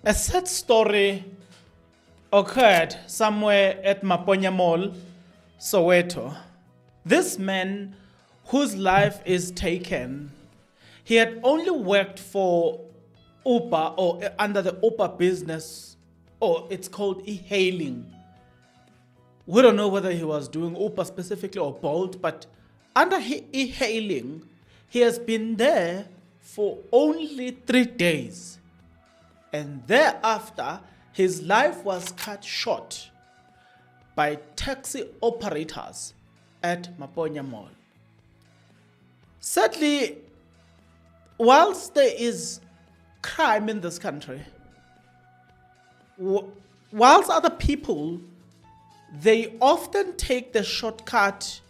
A sad story occurred somewhere at Maponya Mall, Soweto. This man whose life is taken, he had only worked for Uber or under the Uber business, or it's called e-hailing. We don't know whether he was doing Uber specifically or Bolt, but under e-hailing, he has been there for only 3 days. And thereafter, his life was cut short by taxi operators at Maponya Mall. Sadly, whilst there is crime in this country, whilst other people, they often take the shortcut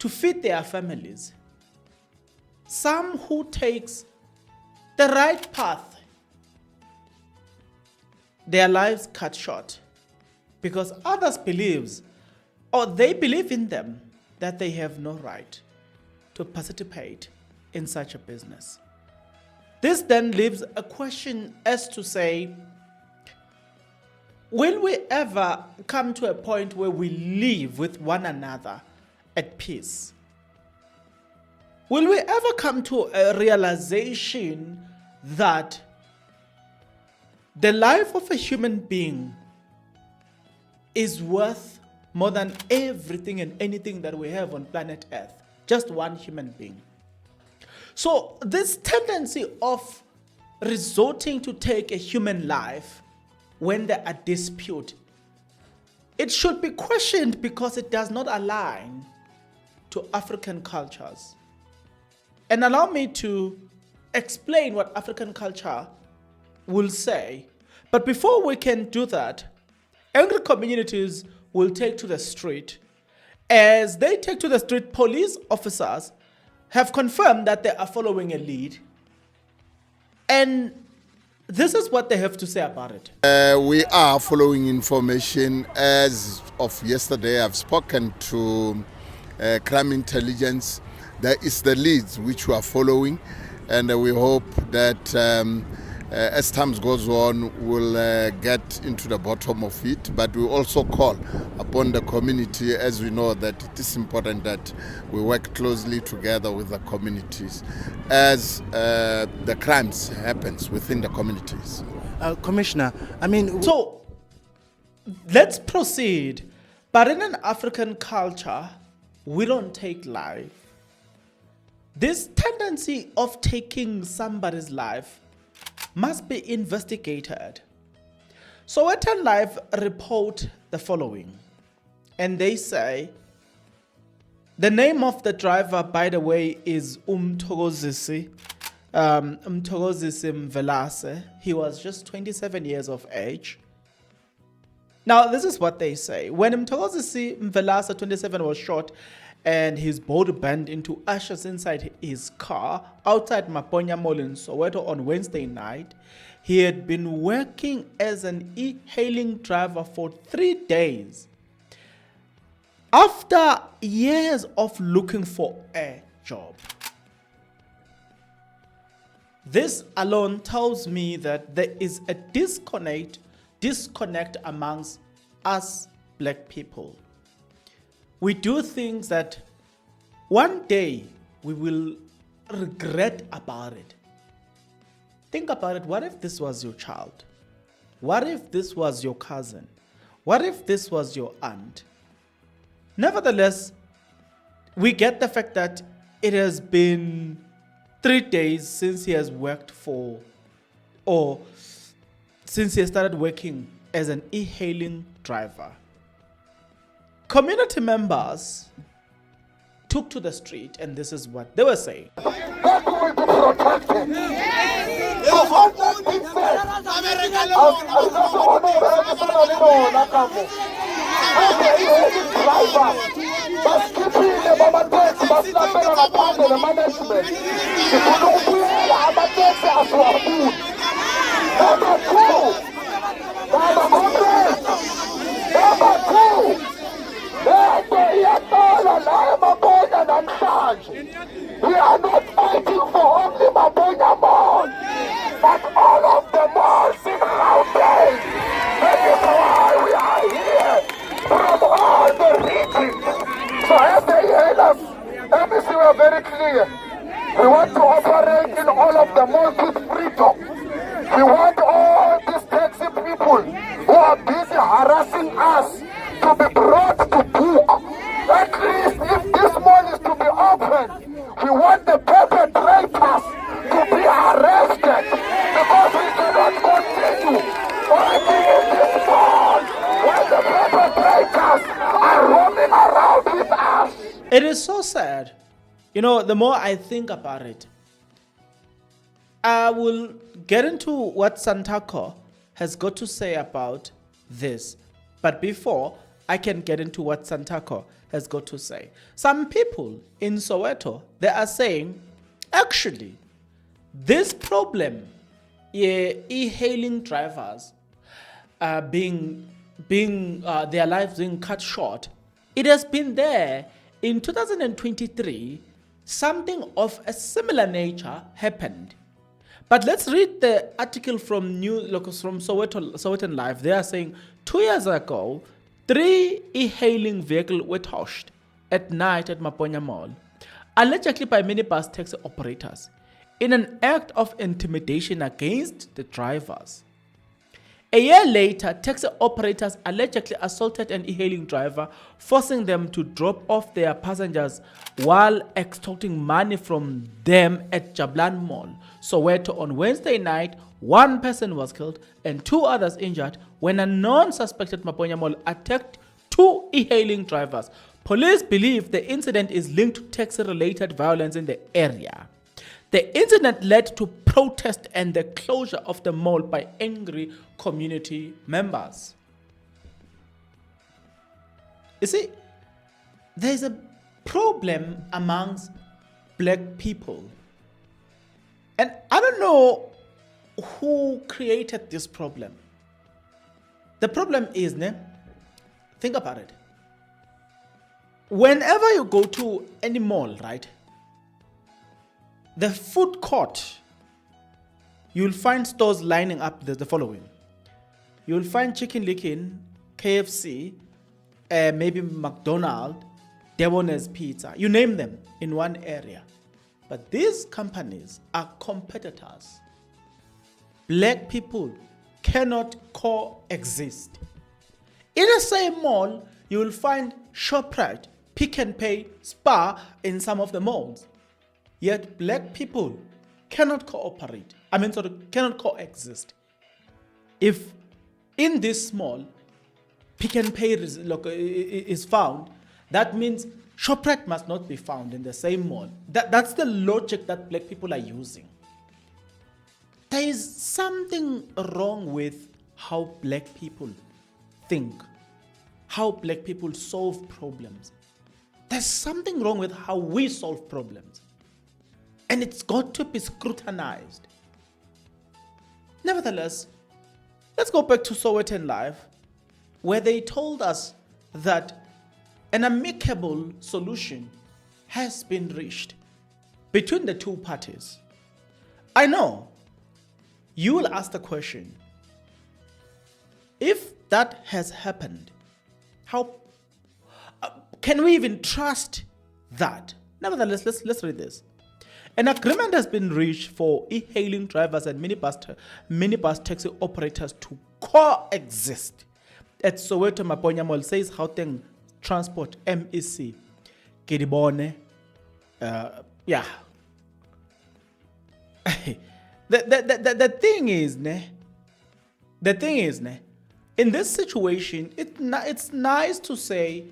to feed their families, some who takes the right path, their lives cut short because others believes, or they believe in them, that they have no right to participate in such a business. This then leaves a question as to say, will we ever come to a point where we live with one another at peace? Will we ever come to a realization that the life of a human being is worth more than everything and anything that we have on planet Earth? Just one human being. So this tendency of resorting to take a human life when there are disputes, it should be questioned because it does not align to African cultures. And allow me to explain what African culture will say. But before we can do that, angry communities will take to the street. As they take to the street, police officers have confirmed that they are following a lead. And this is what they have to say about it. We are following information. As of yesterday, I've spoken to crime intelligence. There is the leads which we are following, and we hope that as time goes on, we'll get into the bottom of it. But we also call upon the community, as we know that it is important that we work closely together with the communities as the crimes happens within the communities. Commissioner, So, let's proceed. But in an African culture, we don't take life. This tendency of taking somebody's life must be investigated. So Sowetan Live report the following, and they say the name of the driver, by the way, is Mthokozisi Mvelase. He was just 27 years of age. Now, this is what they say. When Mthokozisi Mvelase, 27, was shot and his body burned into ashes inside his car outside Maponya Mall in Soweto on Wednesday night, he had been working as an e-hailing driver for 3 days. After years of looking for a job. This alone tells me that there is a disconnect amongst us black people. We do things that one day we will regret about it. Think about it. What if this was your child? What if this was your cousin? What if this was your aunt? Nevertheless, we get the fact that it has been 3 days since he has worked for, or since he started working as an e-hailing driver. Community members took to the street, and this is what they were saying. That will be protected. We are not fighting for only Maponya Mall, but all of the malls in We want to operate in all of the malls with freedom. We want all these taxi people who are busy harassing us to be brought to book. At least if this mall is to be open, we want the perpetrators to be arrested because we cannot continue working in this mall where the perpetrators are roaming around with us. It is so sad. You know, the more I think about it, I will get into what Santaco has got to say about this. But before I can get into what Santaco has got to say, some people in Soweto, they are saying, actually, this problem, e-hailing drivers being their lives being cut short, it has been there. In 2023, something of a similar nature happened. But let's read the article from Sowetan Live. They are saying 2 years ago, 3 e-hailing vehicles were toshed at night at Maponya Mall, allegedly by minibus taxi operators, in an act of intimidation against the drivers. A year later, taxi operators allegedly assaulted an e-hailing driver, forcing them to drop off their passengers while extorting money from them at Jablan Mall, Soweto. On Wednesday night, 1 person was killed and 2 others injured when a non-suspected Maponya Mall attacked 2 e-hailing drivers. Police believe the incident is linked to taxi-related violence in the area. The incident led to protest and the closure of the mall by angry community members. You see, there is a problem amongst black people. And I don't know who created this problem. The problem is, think about it. Whenever you go to any mall, right? The food court, you'll find stores lining up the following. You'll find Chicken Licken, KFC, maybe McDonald's, Debonair's Pizza. You name them in one area. But these companies are competitors. Black people cannot coexist. In the same mall, you will find ShopRite, Pick and Pay, Spar in some of the malls. Yet black people cannot cooperate. Cannot coexist. If in this mall, Pick and Pay is found, that means ShopRite must not be found in the same mall. That's the logic that black people are using. There is something wrong with how black people think, how black people solve problems. There's something wrong with how we solve problems. And it's got to be scrutinized. Nevertheless, let's go back to Sowetan Live, where they told us that an amicable solution has been reached between the two parties. I know you will ask the question, if that has happened, how can we even trust that? Nevertheless, let's read this. An agreement has been reached for e-hailing drivers and minibus taxi operators to coexist at Soweto Maponya Mall, says Gauteng Transport MEC. Kedibone. Yeah. The thing is, in this situation, it's nice to say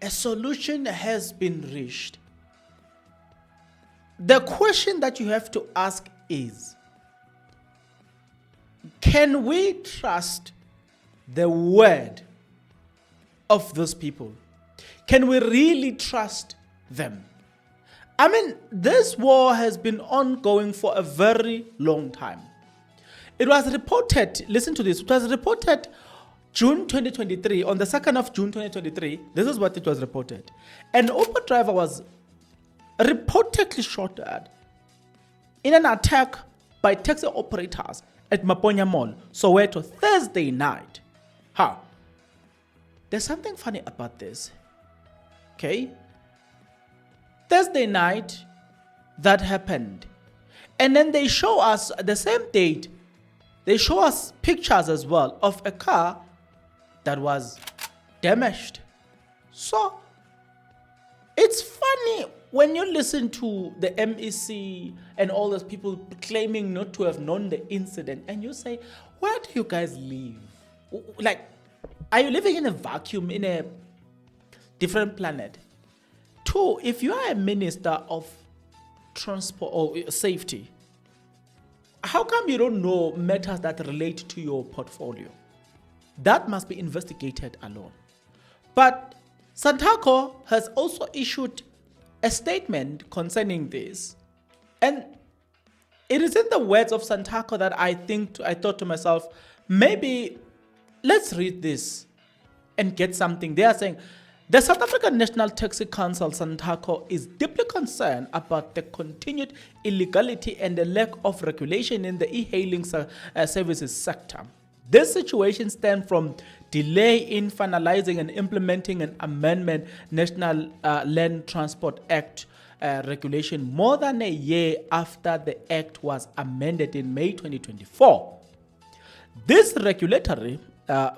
a solution has been reached. The question that you have to ask is, can we trust the word of those people? Can we really trust them? I mean, this war has been ongoing for a very long time. It was reported, listen to this, it was reported June 2023, on the 2nd of June 2023, this is what it was reported. An Uber driver was reportedly shot at in an attack by taxi operators at Maponya Mall, Soweto, Thursday night. There's something funny about this. Okay? Thursday night, that happened. And then they show us the same date, they show us pictures as well of a car that was damaged. So it's funny when you listen to the MEC and all those people claiming not to have known the incident, and you say, where do you guys live? Like, are you living in a vacuum in a different planet? Two, if you are a minister of transport or safety, how come you don't know matters that relate to your portfolio? That must be investigated alone. But Santaco has also issued a statement concerning this. And it is in the words of Santaco that I thought to myself, maybe let's read this and get something. They are saying, the South African National Taxi Council, Santaco, is deeply concerned about the continued illegality and the lack of regulation in the e-hailing services sector. This situation stems from delay in finalizing and implementing an amendment National Land Transport Act regulation more than a year after the act was amended in May 2024. This regulatory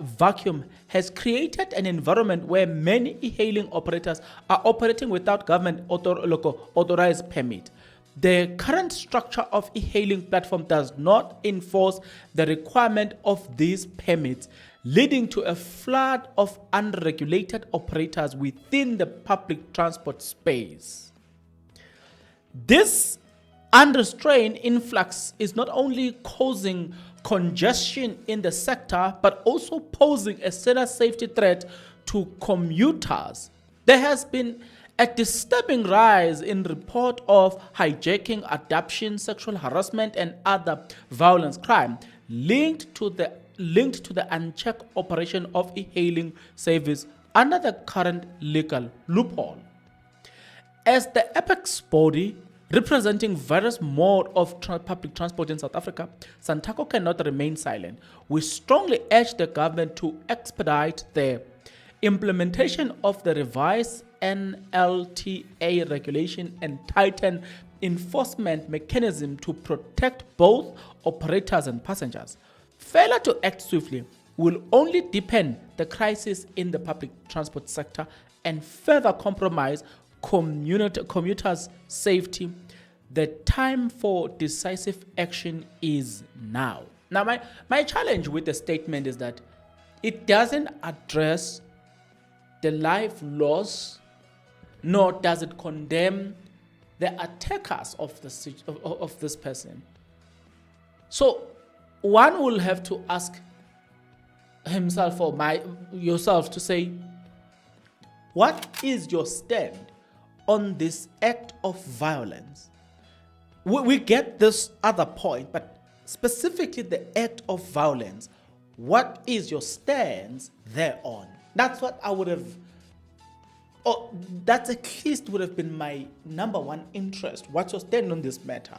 vacuum has created an environment where many e-hailing operators are operating without government authorized permit. The current structure of e-hailing platform does not enforce the requirement of these permits, leading to a flood of unregulated operators within the public transport space. This unrestrained influx is not only causing congestion in the sector, but also posing a serious safety threat to commuters. There has been a disturbing rise in report of hijacking, abduction, sexual harassment, and other violence crime linked to the unchecked operation of e-hailing service under the current legal loophole. As the apex body representing various modes of public transport in South Africa, Santaco cannot remain silent. We strongly urge the government to expedite the implementation of the revised NLTA regulation and tighten enforcement mechanism to protect both operators and passengers. Failure to act swiftly will only deepen the crisis in the public transport sector and further compromise commuters' safety. The time for decisive action is now. Now, my challenge with the statement is that it doesn't address the life loss, nor does it condemn the attackers of this person. So one will have to ask himself or yourself to say, what is your stand on this act of violence? We get this other point, but specifically the act of violence, what is your stance thereon? That's what I would have, or that at least would have been my number one interest. What's your stand on this matter?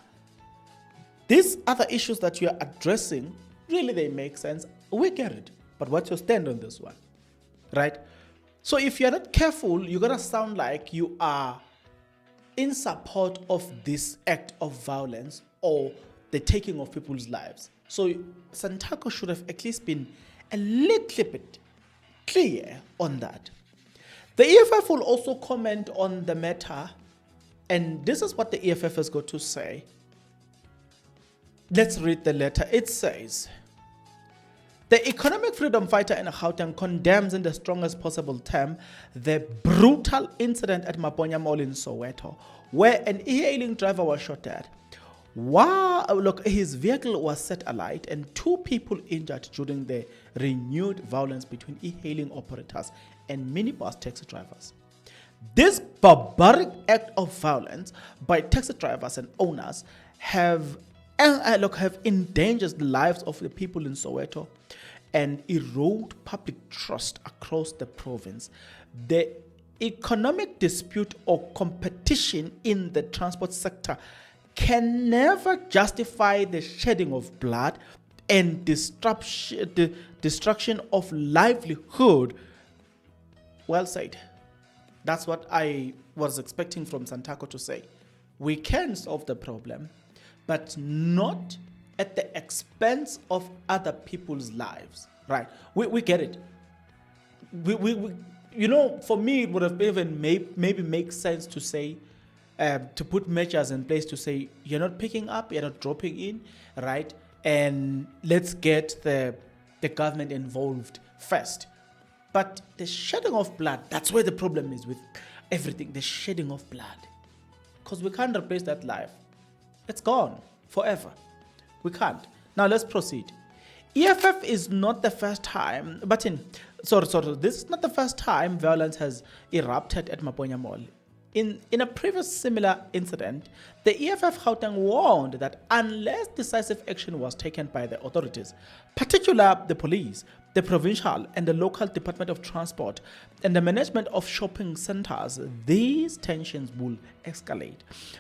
These other issues that you are addressing, really they make sense. We get it. But what's your stand on this one? Right? So if you're not careful, you're going to sound like you are in support of this act of violence or the taking of people's lives. So Santaco should have at least been a little bit clear on that. The EFF will also comment on the matter, and this is what the EFF has got to say. Let's read the letter. It says, the economic freedom fighter in Gauteng condemns in the strongest possible term the brutal incident at Maponya Mall in Soweto, where an e-hailing driver was shot dead. His vehicle was set alight and 2 people injured during the renewed violence between e-hailing operators and minibus taxi drivers. This barbaric act of violence by taxi drivers and owners have endangered the lives of the people in Soweto and erode public trust across the province. The economic dispute or competition in the transport sector can never justify the shedding of blood and the destruction of livelihood. Well said. That's what I was expecting from Santaco to say. we can solve the problem, but not at the expense of other people's lives, right? We get it. We you know, for me, it would have even maybe make sense to say, to put measures in place to say, you're not picking up, you're not dropping in, right? And let's get the government involved first. But the shedding of blood, that's where the problem is with everything, the shedding of blood. Because we can't replace that life. It's gone forever. We can't. Now let's proceed. EFF is not the first time, this is not the first time violence has erupted at Maponya Mall. In a previous similar incident, the EFF Gauteng warned that unless decisive action was taken by the authorities, particularly the police, the provincial and the local Department of Transport, and the management of shopping centers, these tensions will escalate.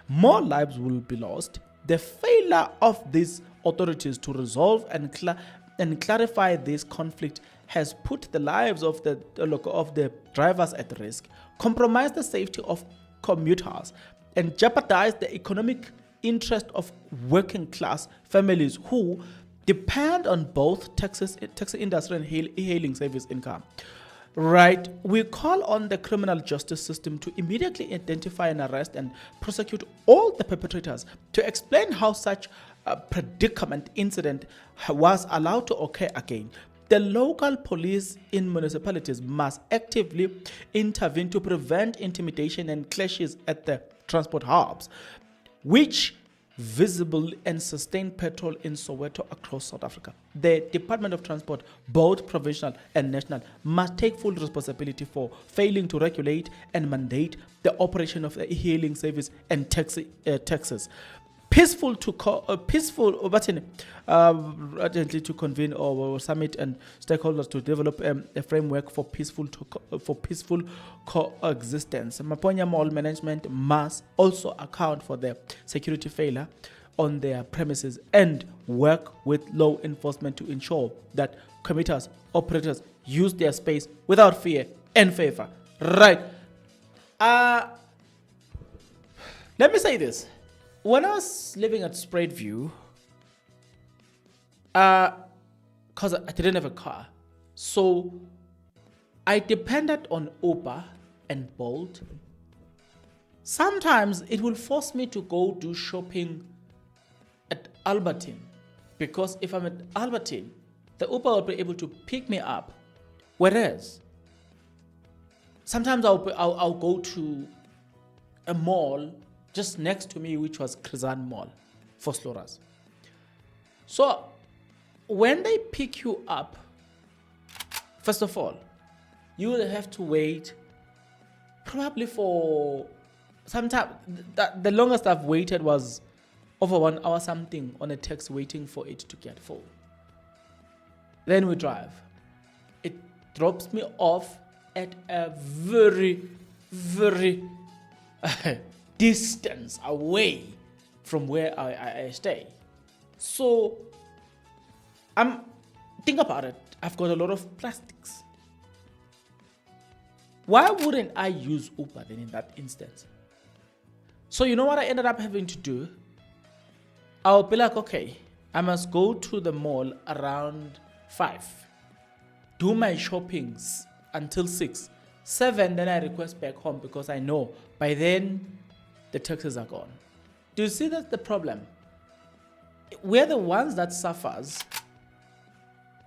More lives will be lost. The failure of these authorities to resolve and clarify this conflict has put the lives of the drivers at risk, compromised the safety of commuters, and jeopardized the economic interest of working class families who depend on both taxi industry and e-hailing service income. Right, we call on the criminal justice system to immediately identify and arrest and prosecute all the perpetrators, to explain how such a predicament incident was allowed to occur again. The local police in municipalities must actively intervene to prevent intimidation and clashes at the transport hubs, which visible and sustained patrol in Soweto across South Africa. The Department of Transport, both provincial and national, must take full responsibility for failing to regulate and mandate the operation of the e-hailing service and taxis. Peaceful to convene or summit and stakeholders to develop a framework for peaceful coexistence. Maponya Mall management must also account for the security failure on their premises and work with law enforcement to ensure that commuters, operators use their space without fear and favor. Right. Let me say this. When I was living at Spraidview, because I didn't have a car, so I depended on Uber and Bolt. Sometimes it will force me to go do shopping at Albertine, because if I'm at Albertine, the Uber will be able to pick me up. Whereas sometimes I'll go to a mall just next to me, which was Krizan Mall for Sloras. So when they pick you up, first of all, you will have to wait probably for some time. The longest I've waited was over 1 hour something on a taxi waiting for it to get full. Then we drive. It drops me off at a very, very distance away from where I stay. So think about it. I've got a lot of plastics. Why wouldn't I use Uber then in that instance? So you know what I ended up having to do? I'll be like, okay, I must go to the mall around 5, do my shoppings until 6, 7, then I request back home because I know by then the taxes are gone. Do you see that's the problem? We're the ones that suffers,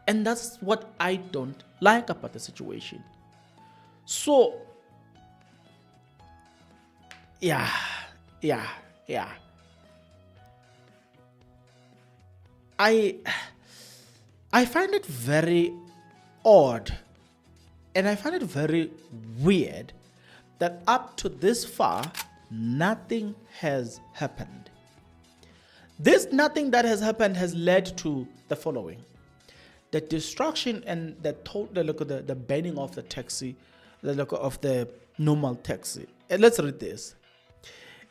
and that's what I don't like about the situation. So, yeah. I find it very odd, and I find it very weird that up to this far, nothing has happened. This nothing that has happened has led to the following: the destruction and the banning of the taxi, of the normal taxi. And let's read this.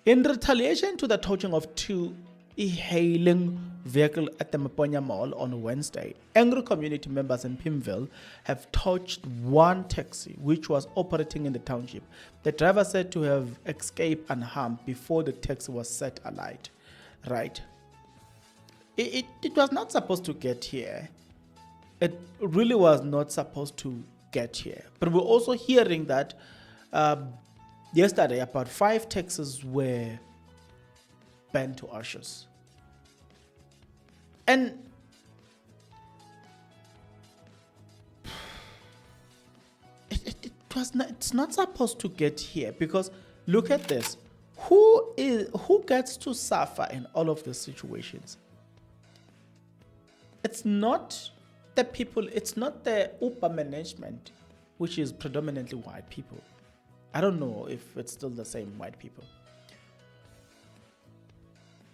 In retaliation to the torching of 2 e-hailing vehicle at the Maponya Mall on Wednesday. Angry community members in Pimville have torched one taxi which was operating in the township. The driver said to have escaped unharmed before the taxi was set alight. Right. It was not supposed to get here. It really was not supposed to get here. But we're also hearing that yesterday about 5 taxis were burned to ashes. And it's not supposed to get here, because look at this. Who gets to suffer in all of these situations? It's not the people, it's not the Uber management, which is predominantly white people. I don't know if it's still the same white people.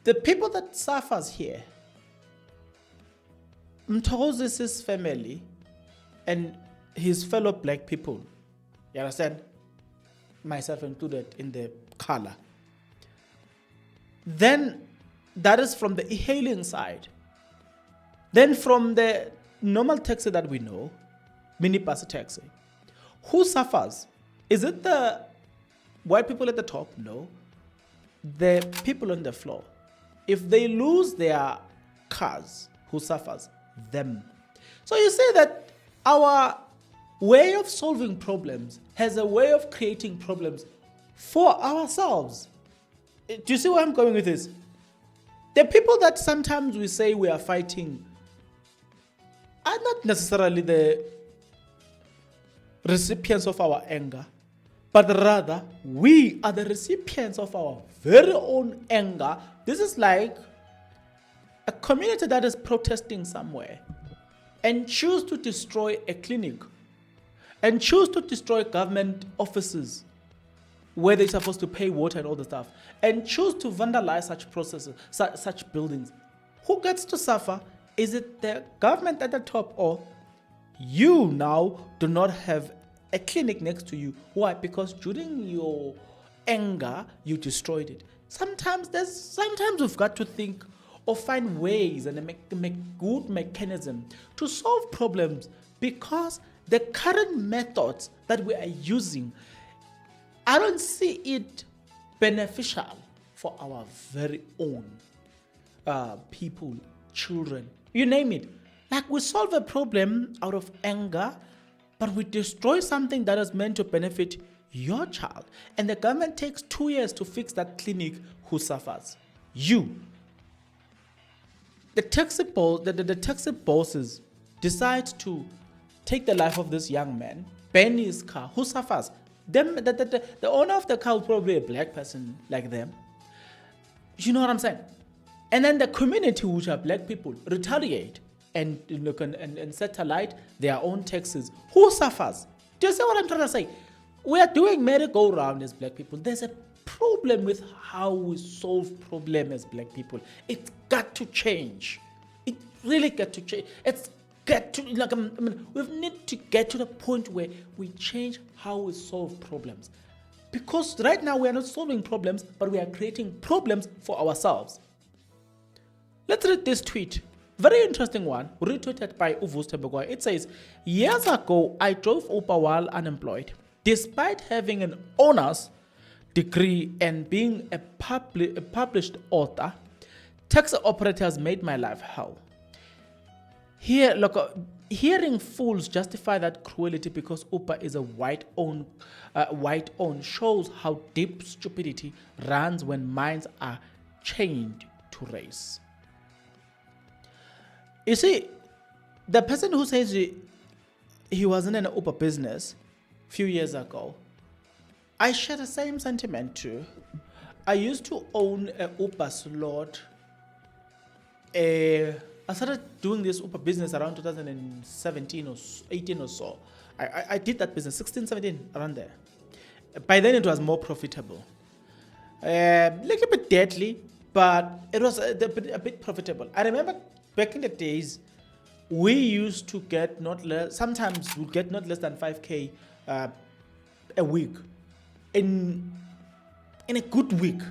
The people that suffers here, Mthokozisi's family and his fellow black people, you understand? Myself included in the color. Then that is from the e-hailing side. Then from the normal taxi that we know, minibus taxi, who suffers? Is it the white people at the top? No. The people on the floor. If they lose their cars, who suffers? Them. So you see that our way of solving problems has a way of creating problems for ourselves. Do you see where I'm going with this? The people that sometimes we say we are fighting are not necessarily the recipients of our anger, but rather we are the recipients of our very own anger. This is like a community that is protesting somewhere and choose to destroy a clinic and choose to destroy government offices where they're supposed to pay water and all the stuff, and choose to vandalize such processes, such buildings. Who gets to suffer? Is it the government at the top, or you now do not have a clinic next to you? Why? Because during your anger, you destroyed it. Sometimes we've got to think or find ways and make good mechanism to solve problems, because the current methods that we are using, I don't see it beneficial for our very own people, children, you name it. Like, we solve a problem out of anger, but we destroy something that is meant to benefit your child. And the government takes 2 years to fix that clinic. Who suffers? You. The taxi bosses decide to take the life of this young man, burn his car. Who suffers? The owner of the car is probably a black person like them. You know what I'm saying? And then the community, which are black people, retaliate and set alight their own taxes. Who suffers? Do you see what I'm trying to say? We are doing merry-go-round as black people. There's a problem with how we solve problems as black people. It's got to change. It really got to change. It's got to, we need to get to the point where we change how we solve problems. Because right now we are not solving problems, but we are creating problems for ourselves. Let's read this tweet. Very interesting one, retweeted by Uvus. It says, years ago, I drove Uber while unemployed. Despite having an honors degree and being a published author, taxi operators made my life hell. Here, look, hearing fools justify that cruelty because Uber is a white-owned shows how deep stupidity runs when minds are chained to race. You see, the person who says he was in an Uber business a few years ago, I share the same sentiment too. I used to own a Uber slot. I started doing this Uber business around 2017 or 18 or so. I did that business, 16, 17, around there. By then it was more profitable. A little bit deadly, but it was a bit profitable. I remember back in the days, we used to get sometimes we'd get not less than 5K a week. In a good week,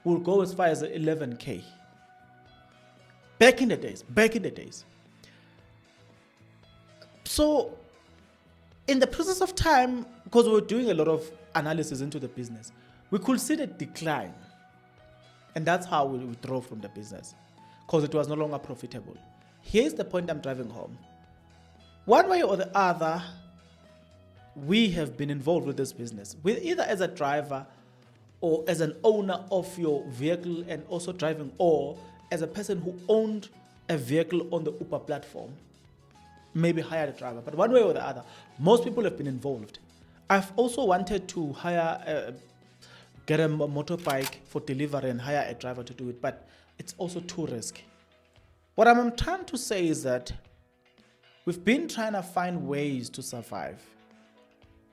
we'll go as far as 11K. Back in the days. So, in the process of time, because we were doing a lot of analysis into the business, we could see the decline. And that's how we withdraw from the business, because it was no longer profitable. Here's the point I'm driving home. One way or the other, we have been involved with this business, with either as a driver or as an owner of your vehicle and also driving, or as a person who owned a vehicle on the Uber platform, maybe hired a driver. But one way or the other, most people have been involved. I've also wanted to get a motorbike for delivery and hire a driver to do it, but it's also too risky. What I'm trying to say is that we've been trying to find ways to survive,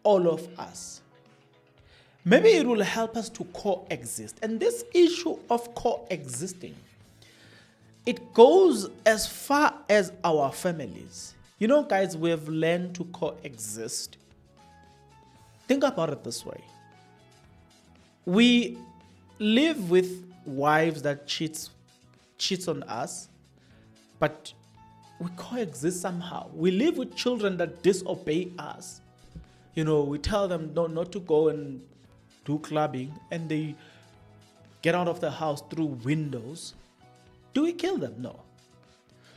all of us. Maybe it will help us to coexist. And this issue of coexisting, it goes as far as our families. You know, guys, we have learned to coexist. Think about it this way. We live with wives that cheats on us, but we coexist somehow. We live with children that disobey us. You know, we tell them not to go and do clubbing, and they get out of the house through windows. Do we kill them? No.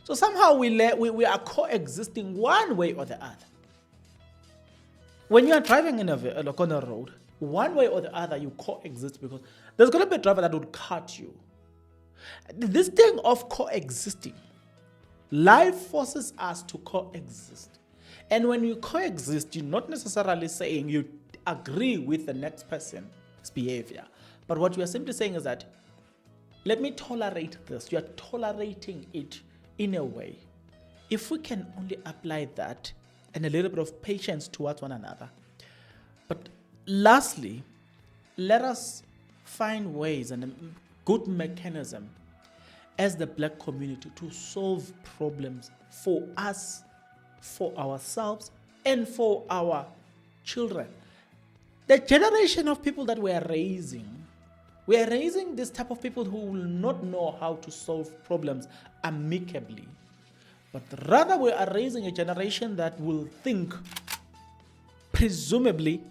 So somehow we are coexisting one way or the other. When you are driving on a road, one way or the other you coexist, because there's going to be a driver that would cut you. This thing of coexisting, life forces us to coexist. And when you coexist, you're not necessarily saying you agree with the next person's behavior. But what you are simply saying is that, let me tolerate this. You are tolerating it in a way. If we can only apply that and a little bit of patience towards one another. But lastly, let us find ways and a good mechanism as the black community to solve problems for us, for ourselves, and for our children. The generation of people that we are raising this type of people who will not know how to solve problems amicably. But rather we are raising a generation that will think, presumably,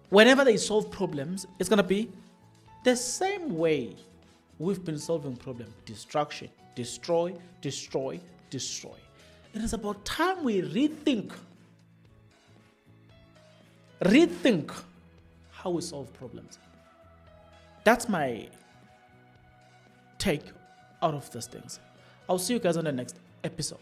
whenever they solve problems, it's going to be the same way we've been solving problems. Destruction, destroy, destroy, destroy. It is about time we rethink how we solve problems. That's my take out of these things. I'll see you guys on the next episode.